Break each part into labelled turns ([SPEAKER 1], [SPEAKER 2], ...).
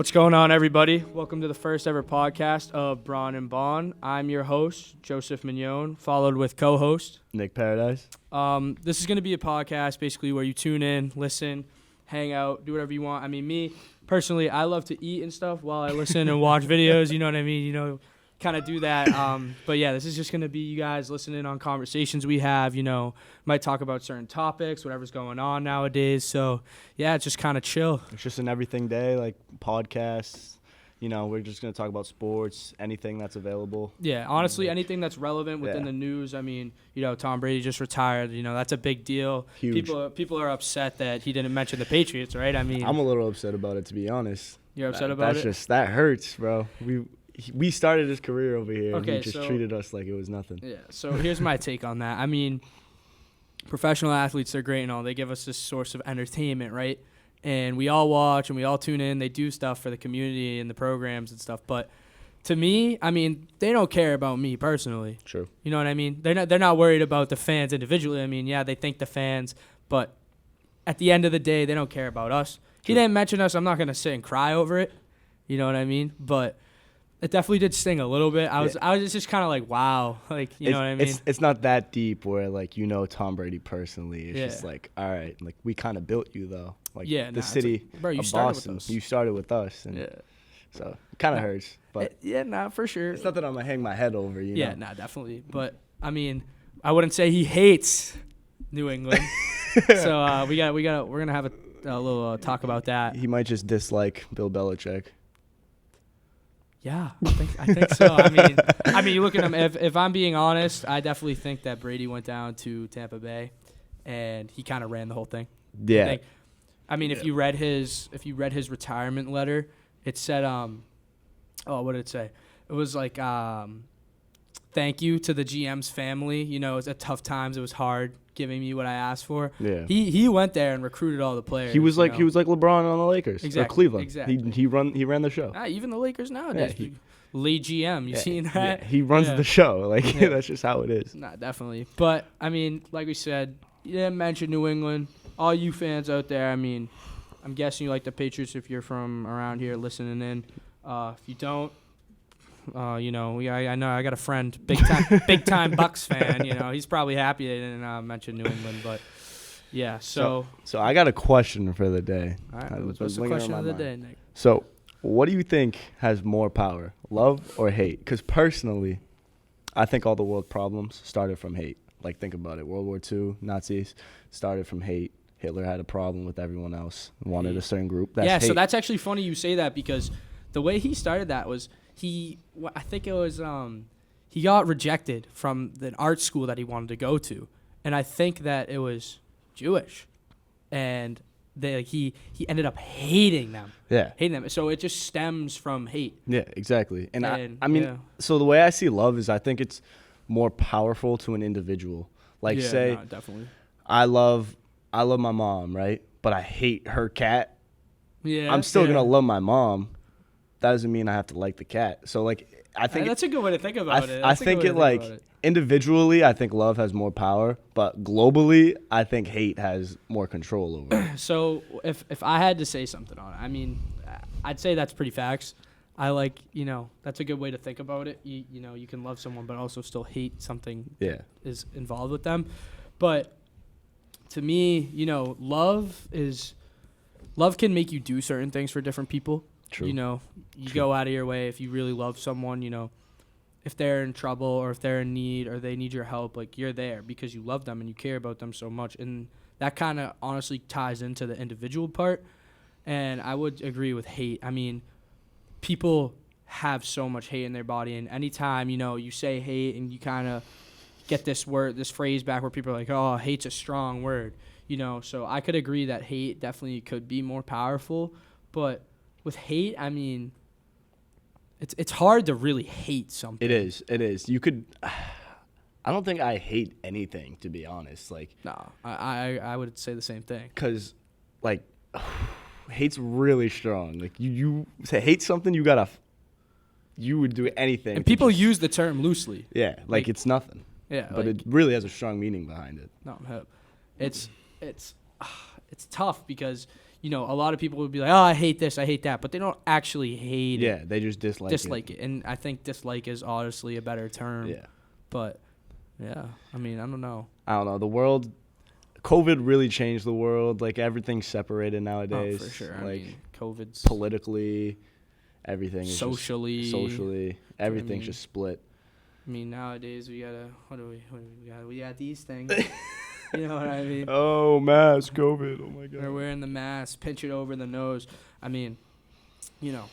[SPEAKER 1] What's going on, everybody? Welcome to the first ever podcast of Brawn and Bond. I'm your host, Joseph Mignon, followed with co-host
[SPEAKER 2] Nick Paradise.
[SPEAKER 1] This is going to be a podcast basically where you tune in, listen, hang out, do whatever you want. I mean, me, personally, I love to eat and stuff while I listen and watch videos, you know what I mean? You know, kind of do that. But yeah, this is just going to be you guys listening on conversations we have, you know, might talk about certain topics, whatever's going on nowadays. So yeah, it's just kind of chill.
[SPEAKER 2] It's just an everything day, like podcasts. You know, we're just going to talk about sports, anything that's available.
[SPEAKER 1] Yeah, honestly, anything that's relevant within the news. I mean, you know, Tom Brady just retired. You know, that's a big deal.
[SPEAKER 2] Huge.
[SPEAKER 1] People are upset that he didn't mention the Patriots, right? I mean,
[SPEAKER 2] I'm a little upset about it, to be honest.
[SPEAKER 1] You're upset about it?
[SPEAKER 2] That hurts, bro. We started his career over here,
[SPEAKER 1] okay,
[SPEAKER 2] and he just treated us like it was nothing.
[SPEAKER 1] Yeah, so here's my take on that. I mean, professional athletes are great and all. They give us this source of entertainment, right? And we all watch and we all tune in. They do stuff for the community and the programs and stuff. But to me, I mean, they don't care about me personally.
[SPEAKER 2] True.
[SPEAKER 1] You know what I mean? They're not worried about the fans individually. I mean, yeah, they thank the fans, but at the end of the day, they don't care about us. True. He didn't mention us. I'm not going to sit and cry over it. You know what I mean? But it definitely did sting a little bit. I was just kind of like, wow. Like, you know what I mean?
[SPEAKER 2] It's not that deep where, like, you know Tom Brady personally. It's just like, all right, like, we kind of built you, though. Like, the city
[SPEAKER 1] bro, you
[SPEAKER 2] of
[SPEAKER 1] started
[SPEAKER 2] Boston.
[SPEAKER 1] with us.
[SPEAKER 2] You started with us. And so it kind of hurts. But
[SPEAKER 1] for sure.
[SPEAKER 2] It's not that I'm going to hang my head over, you know?
[SPEAKER 1] Yeah, definitely. But, I mean, I wouldn't say he hates New England. So we're going to have a little talk about that.
[SPEAKER 2] He might just dislike Bill Belichick.
[SPEAKER 1] Yeah, I think so. I mean, you look at him. If I'm being honest, I definitely think that Brady went down to Tampa Bay, and he kind of ran the whole thing.
[SPEAKER 2] Yeah.
[SPEAKER 1] If you read his retirement letter, it said what did it say? It was like thank you to the GM's family. You know, it was at tough times. It was hard giving me what I asked for.
[SPEAKER 2] Yeah.
[SPEAKER 1] He went there and recruited all the players.
[SPEAKER 2] He was like LeBron on the Lakers.
[SPEAKER 1] Exactly.
[SPEAKER 2] Or Cleveland.
[SPEAKER 1] Exactly.
[SPEAKER 2] He ran the show.
[SPEAKER 1] Even the Lakers nowadays. Yeah, Lee GM, you seen that?
[SPEAKER 2] Yeah, he runs the show. Like that's just how it is.
[SPEAKER 1] Nah, definitely. But I mean, like we said, you didn't mention New England. All you fans out there, I mean, I'm guessing you like the Patriots if you're from around here listening in. If you don't, you know, I know I got a friend, big time Bucks fan. You know, he's probably happy they didn't mention New England, but yeah. So
[SPEAKER 2] I got a question for the day.
[SPEAKER 1] All right, what's the question of the day, Nick?
[SPEAKER 2] So, what do you think has more power, love or hate? Because personally, I think all the world problems started from hate. Like, think about it. World War II, Nazis started from hate. Hitler had a problem with everyone else, wanted a certain group. That's hate.
[SPEAKER 1] So that's actually funny you say that because the way he started that was he got rejected from the art school that he wanted to go to, and I think that it was Jewish, and he ended up hating them. Yeah, hating them. So it just stems from hate.
[SPEAKER 2] Yeah, exactly. And I mean, so the way I see love is I think it's more powerful to an individual. Like,
[SPEAKER 1] definitely.
[SPEAKER 2] I love my mom, right? But I hate her cat.
[SPEAKER 1] Yeah,
[SPEAKER 2] I'm still gonna love my mom. That doesn't mean I have to like the cat. So, like, I think
[SPEAKER 1] that's a good way to think about it.
[SPEAKER 2] I think individually, I think love has more power, but globally, I think hate has more control over it.
[SPEAKER 1] So, if I had to say something on it, I mean, I'd say that's pretty facts. I like, you know, that's a good way to think about it. You know, you can love someone, but also still hate something that is involved with them. But to me, you know, love can make you do certain things for different people.
[SPEAKER 2] True.
[SPEAKER 1] You know, you go out of your way if you really love someone, you know, if they're in trouble or if they're in need or they need your help, like, you're there because you love them and you care about them so much. And that kind of honestly ties into the individual part. And I would agree with hate. I mean, people have so much hate in their body, and anytime, you know, you say hate and you kind of get this phrase back where people are like, oh, hate's a strong word, you know. So I could agree that hate definitely could be more powerful, but with hate, I mean, it's hard to really hate something.
[SPEAKER 2] It is. You could. I don't think I hate anything, to be honest. Like,
[SPEAKER 1] no, I would say the same thing.
[SPEAKER 2] Cause, like, hate's really strong. Like, you say hate something, you would do anything.
[SPEAKER 1] And people use the term loosely.
[SPEAKER 2] Yeah, like it's nothing.
[SPEAKER 1] Yeah,
[SPEAKER 2] but it really has a strong meaning behind it.
[SPEAKER 1] No, it's tough because you know, a lot of people would be like, oh, I hate this, I hate that, but they don't actually hate
[SPEAKER 2] Yeah,
[SPEAKER 1] it.
[SPEAKER 2] they just dislike
[SPEAKER 1] it. And I think dislike is honestly a better term.
[SPEAKER 2] Yeah.
[SPEAKER 1] But, yeah, I mean, I don't know.
[SPEAKER 2] I don't know. The world, COVID really changed the world. Like, everything's separated nowadays.
[SPEAKER 1] Oh, for sure.
[SPEAKER 2] Like,
[SPEAKER 1] I mean, COVID's
[SPEAKER 2] politically, everything is
[SPEAKER 1] socially,
[SPEAKER 2] everything's just split.
[SPEAKER 1] I mean, nowadays we gotta, we got these things. You know what I mean?
[SPEAKER 2] Oh, mask, COVID. Oh, my God.
[SPEAKER 1] They're wearing the mask, pinch it over the nose. I mean, you know,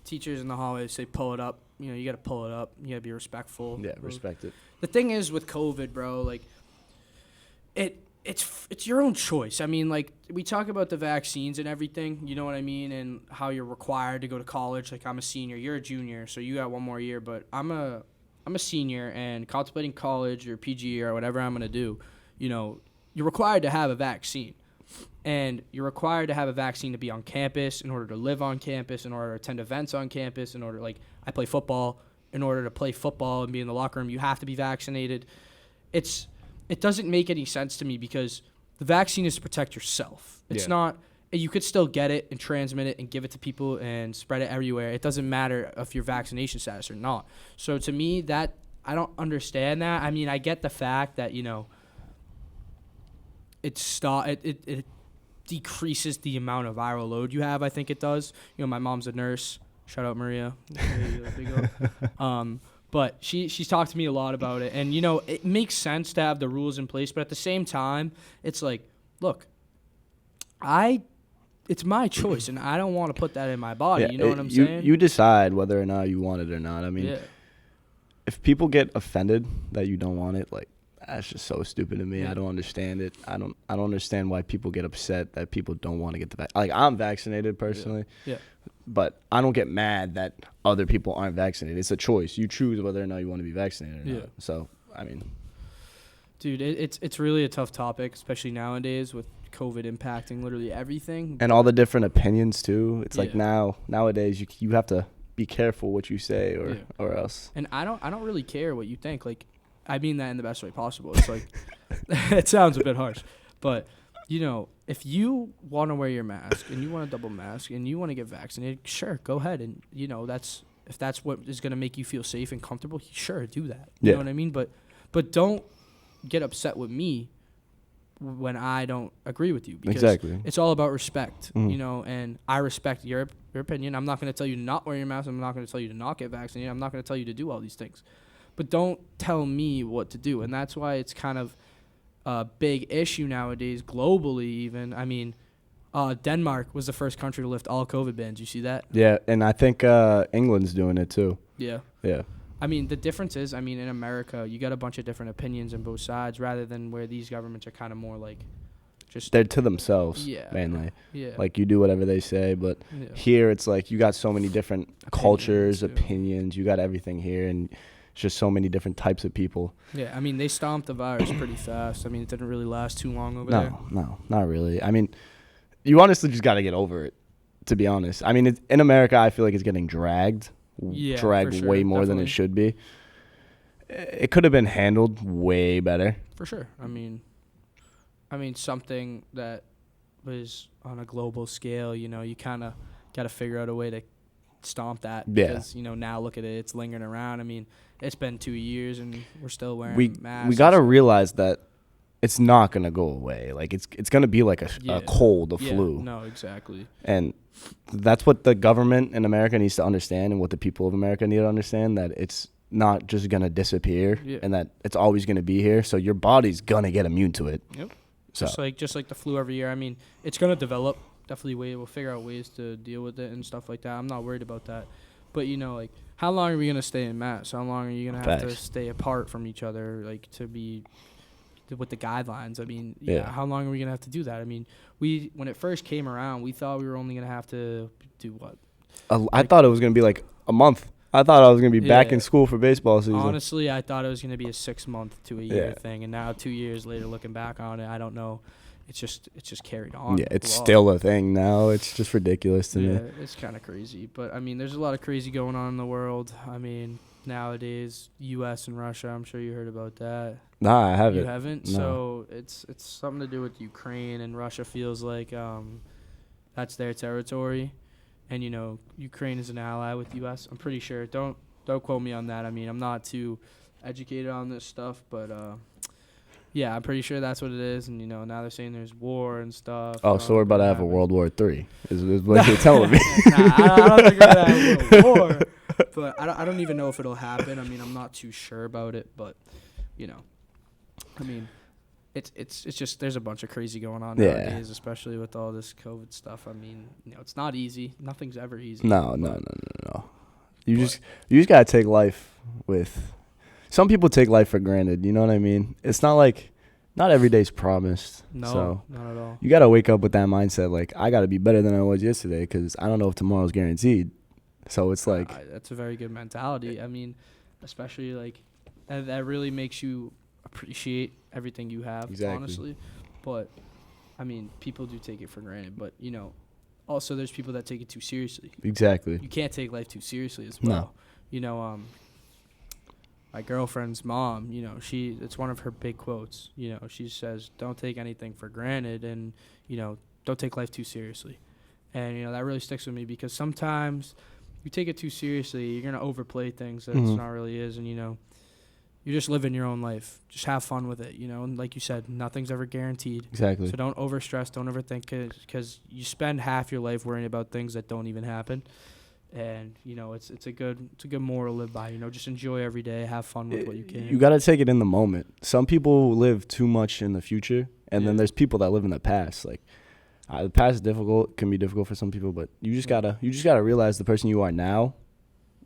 [SPEAKER 1] teachers in the hallway say pull it up. You know, you got to pull it up. You got to be respectful.
[SPEAKER 2] Yeah, respect it.
[SPEAKER 1] The thing is with COVID, bro, like, it's your own choice. I mean, like, we talk about the vaccines and everything, you know what I mean, and how you're required to go to college. Like, I'm a senior, you're a junior, so you got one more year, but I'm a senior and contemplating college or PG or whatever I'm going to do. You know, you're required to have a vaccine. And you're required to have a vaccine to be on campus, in order to live on campus, in order to attend events on campus, in order, like, I play football. In order to play football and be in the locker room, you have to be vaccinated. It doesn't make any sense to me because the vaccine is to protect yourself. It's not, you could still get it and transmit it and give it to people and spread it everywhere. It doesn't matter if your vaccination status or not. So to me, that, I don't understand that. I mean, I get the fact that, you know, it decreases the amount of viral load you have. I think it does. You know, my mom's a nurse. Shout out Maria. But she's talked to me a lot about it. And, you know, it makes sense to have the rules in place. But at the same time, it's like, look, it's my choice, and I don't want to put that in my body. You know what I'm saying?
[SPEAKER 2] You decide whether or not you want it or not. I mean, if people get offended that you don't want it, like, that's just so stupid to me. Yeah. I don't understand it. I don't understand why people get upset that people don't want to get the vaccine. Like, I'm vaccinated personally.
[SPEAKER 1] Yeah.
[SPEAKER 2] But I don't get mad that other people aren't vaccinated. It's a choice. You choose whether or not you want to be vaccinated or not. So, I mean,
[SPEAKER 1] dude, it's really a tough topic, especially nowadays with COVID impacting literally everything.
[SPEAKER 2] And all the different opinions too. It's like nowadays you have to be careful what you say or else.
[SPEAKER 1] And I don't really care what you think. Like, I mean that in the best way possible. It's like, it sounds a bit harsh, but, you know, if you want to wear your mask and you want a double mask and you want to get vaccinated, sure, go ahead. And, you know, if that's what is going to make you feel safe and comfortable, sure, do that. You know what I mean? But don't get upset with me when I don't agree with you, because it's all about respect, you know, and I respect your opinion. I'm not going to tell you to not wear your mask. I'm not going to tell you to not get vaccinated. I'm not going to tell you to do all these things. But don't tell me what to do. And that's why it's kind of a big issue nowadays, globally even. I mean, Denmark was the first country to lift all COVID bans. You see that?
[SPEAKER 2] Yeah, and I think England's doing it too.
[SPEAKER 1] Yeah.
[SPEAKER 2] Yeah.
[SPEAKER 1] I mean, the difference is, I mean, in America, you got a bunch of different opinions on both sides, rather than where these governments are kind of more like just...
[SPEAKER 2] They're to themselves, mainly.
[SPEAKER 1] Yeah.
[SPEAKER 2] Like, you do whatever they say, but here it's like you got so many different cultures, opinions. You got everything here, and it's just so many different types of people. Yeah,
[SPEAKER 1] I mean, they stomped the virus pretty fast. I mean, it didn't really last too long over there.
[SPEAKER 2] No, not really. I mean, you honestly just got to get over it, to be honest. I mean, in America, I feel like it's getting dragged way more than it should be. It could have been handled way better.
[SPEAKER 1] For sure. I mean, something that was on a global scale, you know, you kind of got to figure out a way to stomp that. Because, you know, now look at it, it's lingering around. I mean, it's been 2 years and we're still wearing masks.
[SPEAKER 2] We got to realize that it's not going to go away. Like, it's going to be like a cold, a flu.
[SPEAKER 1] No, exactly.
[SPEAKER 2] And that's what the government in America needs to understand, and what the people of America need to understand, that it's not just going to disappear and that it's always going to be here. So your body's going to get immune to it.
[SPEAKER 1] Yep. So. Just like the flu every year. I mean, it's going to develop. Definitely we'll figure out ways to deal with it and stuff like that. I'm not worried about that. But, you know, like, how long are we going to stay in masks? How long are you going to have to stay apart from each other, like, to be with the guidelines? I mean, how long are we going to have to do that? I mean, when it first came around, we thought we were only going to have to do what?
[SPEAKER 2] I thought it was going to be like a month. I thought I was going to be back in school for baseball season.
[SPEAKER 1] Honestly, I thought it was going to be a 6 month to a year thing. And now 2 years later, looking back on it, I don't know. It's just carried on.
[SPEAKER 2] Yeah, it's still a thing now. It's just ridiculous to me.
[SPEAKER 1] It's kind of crazy. But, I mean, there's a lot of crazy going on in the world. I mean, nowadays, U.S. and Russia, I'm sure you heard about that.
[SPEAKER 2] Nah, I haven't.
[SPEAKER 1] You haven't?
[SPEAKER 2] No.
[SPEAKER 1] So it's something to do with Ukraine, and Russia feels like that's their territory, and Ukraine is an ally with U.S. I'm pretty sure. Don't quote me on that. I mean, I'm not too educated on this stuff, but yeah, I'm pretty sure that's what it is. And now they're saying there's war and stuff.
[SPEAKER 2] Oh, so we're about to have a World War III. Is what you're telling me?
[SPEAKER 1] Nah, I don't think we're gonna have a war, but I don't even know if it'll happen. I mean, I'm not too sure about it, but I mean, it's just there's a bunch of crazy going on nowadays, especially with all this COVID stuff. I mean, it's not easy. Nothing's ever easy.
[SPEAKER 2] No. You just gotta take life with. Some people take life for granted. You know what I mean? It's not like not every day's promised.
[SPEAKER 1] No,
[SPEAKER 2] so
[SPEAKER 1] not at all.
[SPEAKER 2] You gotta wake up with that mindset. Like, I gotta be better than I was yesterday because I don't know if tomorrow's guaranteed. So it's like
[SPEAKER 1] that's a very good mentality. I mean, especially like that really makes you appreciate everything you have.
[SPEAKER 2] Exactly.
[SPEAKER 1] Honestly, but I mean, people do take it for granted. But also there's people that take it too seriously.
[SPEAKER 2] Exactly.
[SPEAKER 1] You can't take life too seriously as well. No. My girlfriend's mom, it's one of her big quotes. She says, "Don't take anything for granted, and don't take life too seriously." And that really sticks with me because sometimes you take it too seriously, you're gonna overplay things that it's not really is, and you're just living your own life. Just have fun with it, And like you said, nothing's ever guaranteed.
[SPEAKER 2] Exactly.
[SPEAKER 1] So don't overstress, don't overthink, because you spend half your life worrying about things that don't even happen. And it's a good moral to live by. Just enjoy every day, have fun with what you can.
[SPEAKER 2] You gotta take it in the moment. Some people live too much in the future, and then there's people that live in the past. Like the past is difficult, can be difficult for some people, but you just gotta realize the person you are now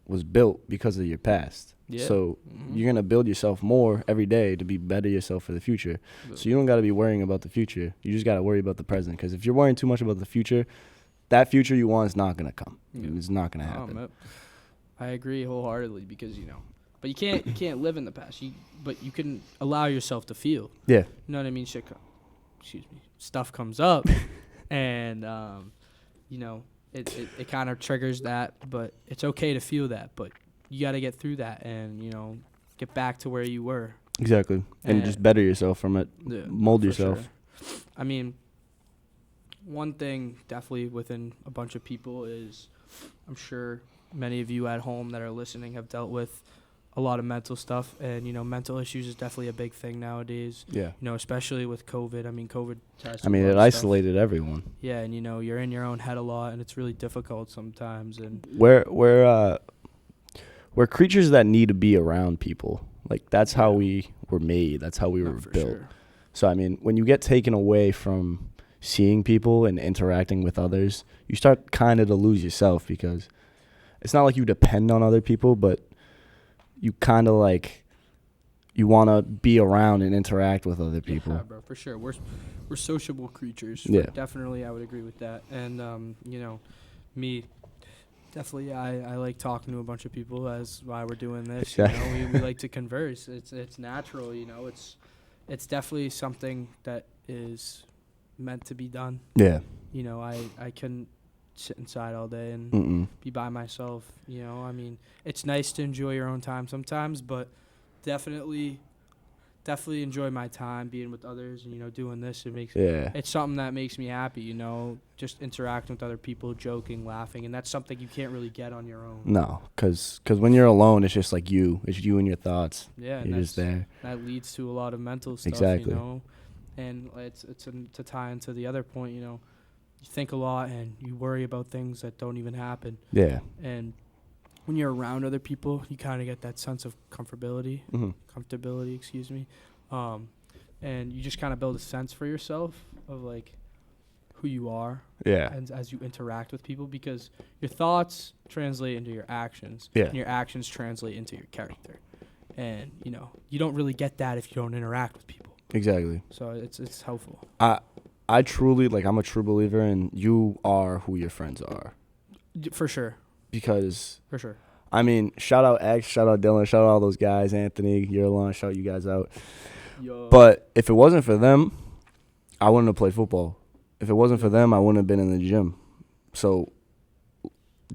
[SPEAKER 2] was built because of your past. Yeah. So you're gonna build yourself more every day to be better yourself for the future. Yeah. So you don't gotta be worrying about the future. You just gotta worry about the present. Because if you're worrying too much about the future, that future you want is not going to come. Yeah. It's not going to happen.
[SPEAKER 1] I agree wholeheartedly because, but you can't live in the past. But you can allow yourself to feel.
[SPEAKER 2] Yeah.
[SPEAKER 1] You know what I mean? Stuff comes up and, it kind of triggers that, but it's okay to feel that. But you got to get through that and, get back to where you were.
[SPEAKER 2] Exactly. And just better yourself from it. Yeah, mold yourself.
[SPEAKER 1] Sure. I mean, one thing definitely within a bunch of people is I'm sure many of you at home that are listening have dealt with a lot of mental stuff. And, mental issues is definitely a big thing nowadays. Yeah. Especially with COVID. I mean, COVID
[SPEAKER 2] it isolated everyone.
[SPEAKER 1] Yeah, and, you're in your own head a lot, and it's really difficult sometimes. And
[SPEAKER 2] we're creatures that need to be around people. Like, that's how we were made. That's how we were built. Sure. So, I mean, when you get taken away from seeing people and interacting with others, you start kind of to lose yourself because it's not like you depend on other people, but you kind of like you want to be around and interact with other people.
[SPEAKER 1] Yeah, bro, for sure. We're sociable creatures.
[SPEAKER 2] Yeah.
[SPEAKER 1] Definitely, I would agree with that. And, me, definitely, I like talking to a bunch of people. That's why we're doing this. We like to converse. It's natural, It's definitely something that is meant to be done.
[SPEAKER 2] Yeah.
[SPEAKER 1] I couldn't sit inside all day and be by myself. I mean, it's nice to enjoy your own time sometimes, but definitely enjoy my time being with others and doing this. It's something that makes me happy. Just interacting with other people, joking, laughing, and that's something you can't really get on your own.
[SPEAKER 2] No, because when you're alone, it's just like it's you and your thoughts.
[SPEAKER 1] Yeah,
[SPEAKER 2] you're just there.
[SPEAKER 1] That leads to a lot of mental stuff.
[SPEAKER 2] Exactly.
[SPEAKER 1] And it's to tie into the other point, you think a lot and you worry about things that don't even happen.
[SPEAKER 2] Yeah.
[SPEAKER 1] And when you're around other people, you kind of get that sense of comfortability, excuse me. And you just kind of build a sense for yourself of like who you are.
[SPEAKER 2] Yeah.
[SPEAKER 1] And as you interact with people, because your thoughts translate into your actions.
[SPEAKER 2] Yeah.
[SPEAKER 1] And your actions translate into your character. And, you don't really get that if you don't interact with people.
[SPEAKER 2] Exactly.
[SPEAKER 1] So it's helpful.
[SPEAKER 2] I truly, I'm a true believer in you are who your friends are.
[SPEAKER 1] For sure.
[SPEAKER 2] Because.
[SPEAKER 1] For sure.
[SPEAKER 2] I mean, shout out X, shout out Dylan, shout out all those guys, Anthony, Yerlon, shout you guys out. Yo. But if it wasn't for them, I wouldn't have played football. If it wasn't for them, I wouldn't have been in the gym. So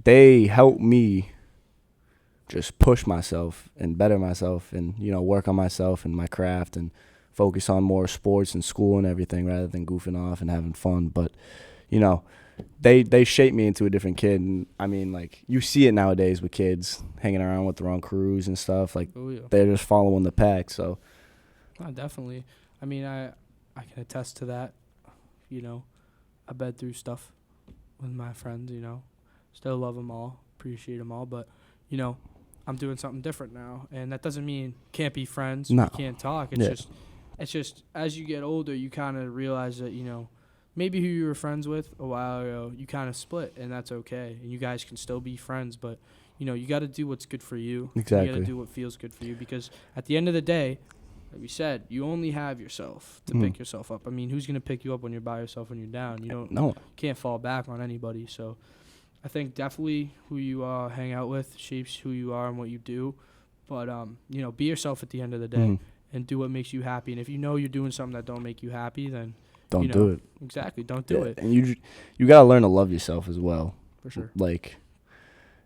[SPEAKER 2] they helped me just push myself and better myself and, work on myself and my craft and focus on more sports and school and everything rather than goofing off and having fun. But, they shape me into a different kid. And I mean, like, you see it nowadays with kids hanging around with their own crews and stuff. Like,
[SPEAKER 1] Oh, yeah.
[SPEAKER 2] they're just following the pack. So
[SPEAKER 1] Definitely. I mean, I can attest to that. You know, I've been through stuff with my friends, you know. Still love them all, appreciate them all. But, you know, I'm doing something different now. And that doesn't mean can't be friends,
[SPEAKER 2] No.
[SPEAKER 1] we can't talk. It's just as you get older, you kind of realize that, you know, maybe who you were friends with a while ago, you kind of split, and that's okay. And you guys can still be friends, but, you know, you got to do what's good for you.
[SPEAKER 2] Exactly.
[SPEAKER 1] You got to do what feels good for you, because at the end of the day, like we said, you only have yourself to pick yourself up. I mean, who's going to pick you up when you're by yourself when you're down?
[SPEAKER 2] no.
[SPEAKER 1] Can't fall back on anybody. So I think definitely who you hang out with shapes who you are and what you do. But, you know, be yourself at the end of the day and do what makes you happy. And if you know you're doing something that don't make you happy, then
[SPEAKER 2] Don't
[SPEAKER 1] you know,
[SPEAKER 2] do it.
[SPEAKER 1] Exactly. Don't do it.
[SPEAKER 2] And you got to learn to love yourself as well.
[SPEAKER 1] For sure.
[SPEAKER 2] Like,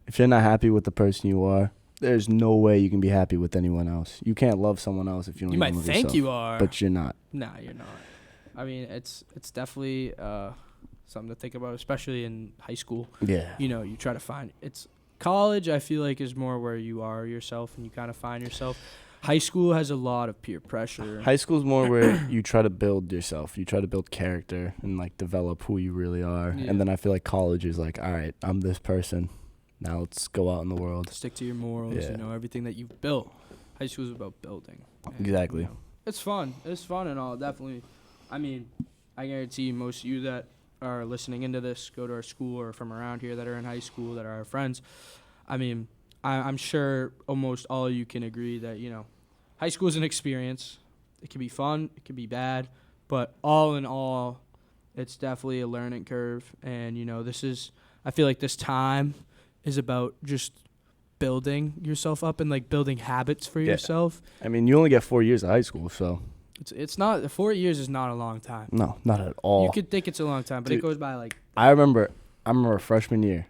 [SPEAKER 2] if you're not happy with the person you are, there's no way you can be happy with anyone else. You can't love someone else if you don't
[SPEAKER 1] You
[SPEAKER 2] even
[SPEAKER 1] might
[SPEAKER 2] love
[SPEAKER 1] think
[SPEAKER 2] yourself,
[SPEAKER 1] you are.
[SPEAKER 2] but you're not.
[SPEAKER 1] Nah, you're not. I mean, it's definitely something to think about, especially in high school.
[SPEAKER 2] Yeah.
[SPEAKER 1] You know, you try to find it's college. I feel like is more where you are yourself and you kind of find yourself. High school has a lot of peer pressure.
[SPEAKER 2] High school's more where you try to build yourself. You try to build character and, like, develop who you really are.
[SPEAKER 1] Yeah.
[SPEAKER 2] And then I feel like college is like, all right, I'm this person. Now let's go out in the world.
[SPEAKER 1] Stick to your morals,
[SPEAKER 2] Yeah.
[SPEAKER 1] you know, everything that you've built. High school is about building. And,
[SPEAKER 2] Exactly.
[SPEAKER 1] you know, it's fun. It's fun and all, definitely. I mean, I guarantee most of you that are listening into this go to our school or from around here that are in high school that are our friends. I mean, I'm sure almost all of you can agree that, you know, high school is an experience. It can be fun. It can be bad. But all in all, it's definitely a learning curve. And, you know, I feel like this time is about just building yourself up and, like, building habits for yourself.
[SPEAKER 2] I mean, you only get 4 years of high school, so.
[SPEAKER 1] It's not, 4 years is not a long time.
[SPEAKER 2] No, not at all.
[SPEAKER 1] You could think it's a long time, but
[SPEAKER 2] Dude,
[SPEAKER 1] it goes by, like.
[SPEAKER 2] I remember freshman year.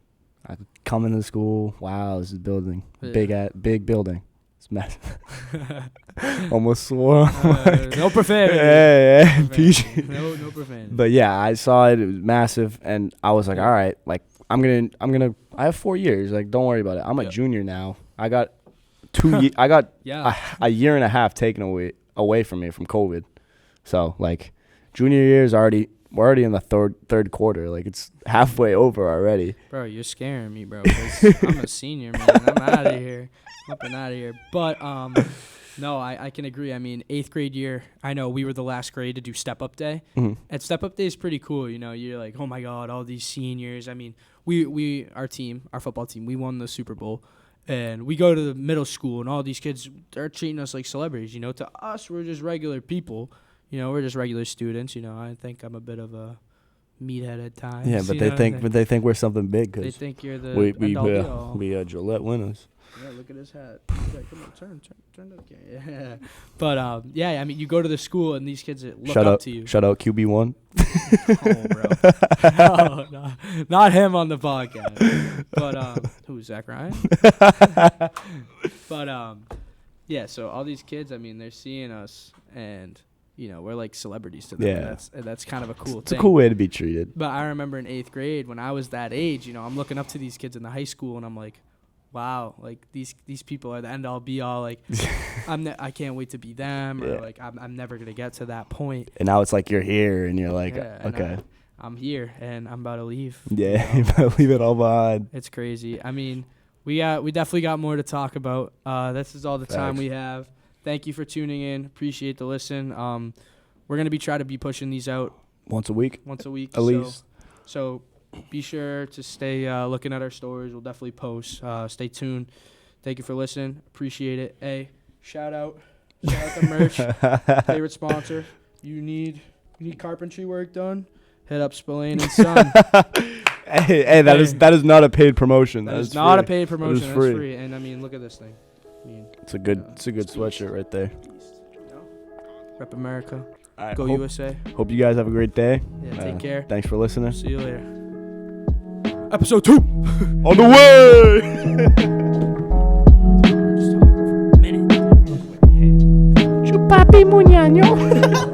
[SPEAKER 2] I come into school. Wow, this is building.
[SPEAKER 1] Yeah.
[SPEAKER 2] Big building. It's massive. Almost swore.
[SPEAKER 1] No profanity.
[SPEAKER 2] Yeah.
[SPEAKER 1] No profanity.
[SPEAKER 2] But yeah, I saw it. It was massive, and I was like, all right, like, I'm gonna. I have 4 years. Like, don't worry about it. I'm a junior now. I got a year and a half taken away from me from COVID. So, like, junior year is we're already in the third quarter. Like, it's halfway over already.
[SPEAKER 1] Bro, you're scaring me, bro. 'Cause I'm a senior, man. I'm out of here. I'm up and out of here. But no, I can agree. I mean, 8th grade year, I know we were the last grade to do step-up day.
[SPEAKER 2] Mm-hmm.
[SPEAKER 1] And step-up day is pretty cool. You know, you're like, oh, my God, all these seniors. I mean, our football team, we won the Super Bowl. And we go to the middle school, and all these kids, they're treating us like celebrities. You know, to us, we're just regular people. You know, we're just regular students. You know, I think I'm a bit of a meathead at times.
[SPEAKER 2] Yeah, but they think we're something big
[SPEAKER 1] They
[SPEAKER 2] because
[SPEAKER 1] think you're the
[SPEAKER 2] we Gillette winners.
[SPEAKER 1] Yeah, look at his hat. Yeah, come on, turn to the camera. Yeah. But yeah, I mean, you go to the school and these kids look up to you.
[SPEAKER 2] Shout out QB1.
[SPEAKER 1] Oh, bro. No, not him on the podcast. But who's Zach Ryan? But yeah. So all these kids, I mean, they're seeing us, and you know, we're like celebrities to them.
[SPEAKER 2] Yeah.
[SPEAKER 1] And that's kind of a cool thing.
[SPEAKER 2] It's a cool way to be treated.
[SPEAKER 1] But I remember in 8th grade when I was that age, you know, I'm looking up to these kids in the high school, and I'm like, wow, like these people are the end all be all. Like, I can't wait to be them, or like I'm never gonna get to that point.
[SPEAKER 2] And now it's like you're here, and you're like, okay,
[SPEAKER 1] I'm here, and I'm about to leave.
[SPEAKER 2] Yeah, you better leave it all behind.
[SPEAKER 1] It's crazy. I mean, we definitely got more to talk about. This is all the time we have. Thank you for tuning in. Appreciate the listen. We're gonna try to be pushing these out
[SPEAKER 2] once a week,
[SPEAKER 1] at
[SPEAKER 2] least.
[SPEAKER 1] So be sure to stay looking at our stories. We'll definitely post. Stay tuned. Thank you for listening. Appreciate it. Hey, shout out the merch. Favorite sponsor. You need carpentry work done? Hit up Spillane and Son.
[SPEAKER 2] hey, that is not a paid promotion.
[SPEAKER 1] That is not a paid promotion. That's
[SPEAKER 2] free.
[SPEAKER 1] free. And I mean, look at this thing. I mean,
[SPEAKER 2] it's a good sweatshirt right there.
[SPEAKER 1] You know? Rep America.
[SPEAKER 2] All right,
[SPEAKER 1] Go USA.
[SPEAKER 2] Hope you guys have a great day.
[SPEAKER 1] Yeah, take care.
[SPEAKER 2] Thanks for listening.
[SPEAKER 1] See you later. Episode 2
[SPEAKER 2] on the way.
[SPEAKER 1] Just talking for a minute.
[SPEAKER 2] Chupapi muñaño.